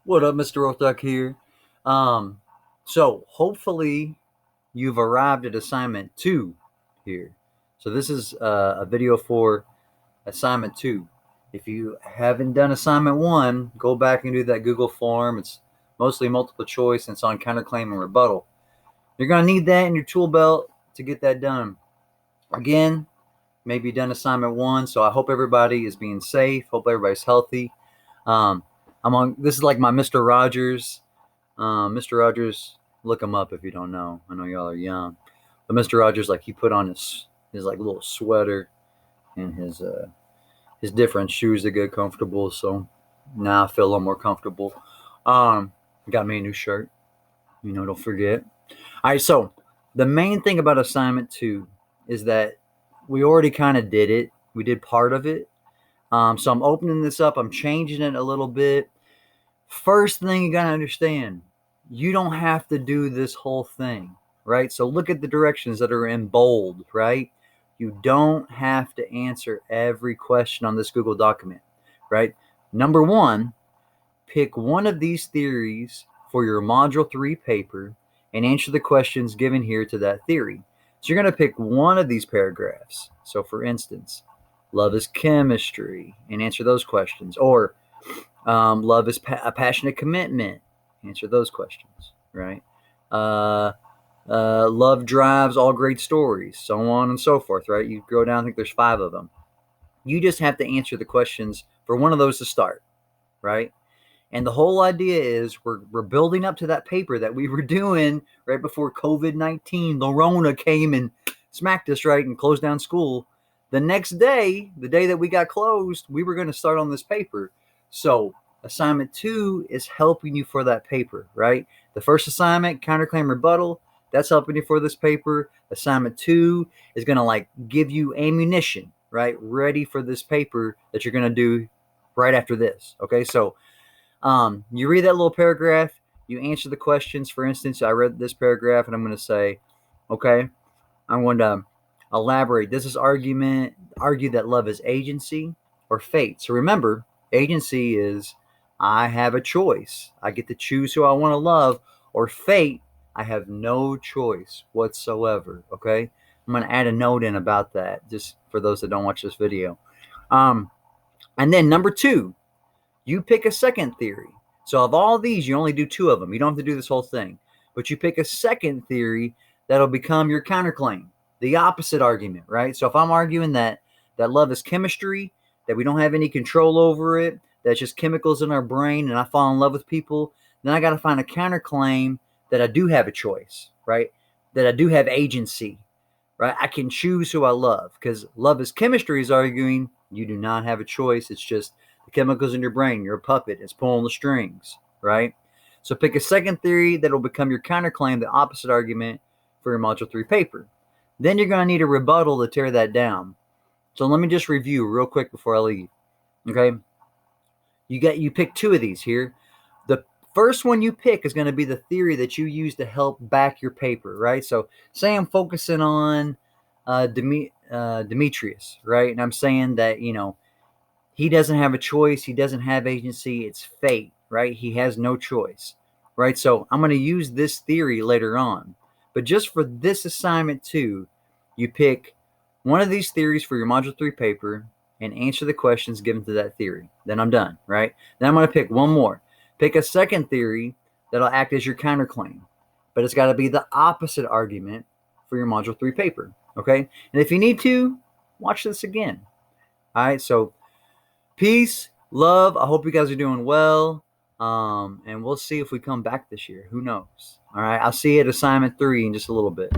What up, Mr. Rothduck here? Um, so hopefully you've arrived at assignment 2 here. So this is a video for assignment 2. If you haven't done assignment 1, go back and do that Google form. It's mostly multiple choice and it's on counterclaim and rebuttal. You're going to need that in your tool belt to get that done. Again, maybe you've done assignment 1, so I hope everybody is being safe. Hope everybody's healthy. Um, this is like my Mr. Rogers. Mr. Rogers, look him up if you don't know. I know y'all are young, but Mr. Rogers, like he put on his like little sweater and his different shoes that get comfortable. So now I feel a little more comfortable. Got me a new shirt. Don't forget. All right, so the main thing about assignment 2 is that we already kind of did it. We did part of it. So I'm opening this up. I'm changing it a little bit. First thing you got to understand, you don't have to do this whole thing, right? So look at the directions that are in bold, right? You don't have to answer every question on this Google document, right? Number 1, pick one of these theories for your Module 3 paper and answer the questions given here to that theory. So you're going to pick one of these paragraphs. So for instance, love is chemistry, and answer those questions. Or love is a passionate commitment. Answer those questions, right? Love drives all great stories, so on and so forth, right? You go down, I think there's 5 of them. You just have to answer the questions for one of those to start, right? And the whole idea is we're building up to that paper that we were doing right before COVID-19, the Rona came and smacked us, right, and closed down school. The next day, the day that we got closed, we were going to start on this paper. So assignment 2 is helping you for that paper, right? The first assignment, counterclaim rebuttal, that's helping you for this paper. Assignment 2 is going to like give you ammunition, right, ready for this paper that you're going to do right after this. Okay, so you read that little paragraph, you answer the questions. For instance, I read this paragraph and I'm going to say, okay, I'm going to elaborate. Does this argument argue that love is agency or fate? So remember, agency is I have a choice. I get to choose who I want to love, or fate, I have no choice whatsoever. Okay, I'm going to add a note in about that just for those that don't watch this video. And then number 2, you pick a second theory. So of all these, you only do 2 of them. You don't have to do this whole thing. But you pick a second theory that'll become your counterclaim, the opposite argument, right? So if I'm arguing that love is chemistry, that we don't have any control over it, that's just chemicals in our brain, and I fall in love with people, then I got to find a counterclaim that I do have a choice, right? That I do have agency, right? I can choose who I love, because love is chemistry is arguing you do not have a choice. It's just the chemicals in your brain. You're a puppet. It's pulling the strings, right? So pick a second theory that will become your counterclaim, the opposite argument for your Module 3 paper. Then you're going to need a rebuttal to tear that down. So let me just review real quick before I leave. Okay? You pick 2 of these here. The first one you pick is going to be the theory that you use to help back your paper, right? So say I'm focusing on Demetrius, right? And I'm saying that, he doesn't have a choice. He doesn't have agency. It's fate, right? He has no choice, right? So I'm going to use this theory later on. But just for this assignment 2, you pick one of these theories for your Module 3 paper and answer the questions given to that theory. Then I'm done, right? Then I'm going to pick one more. Pick a second theory that'll act as your counterclaim. But it's got to be the opposite argument for your Module 3 paper, okay? And if you need to, watch this again. All right, so peace, love. I hope you guys are doing well. And we'll see if we come back this year. Who knows? All right. I'll see you at assignment 3 in just a little bit.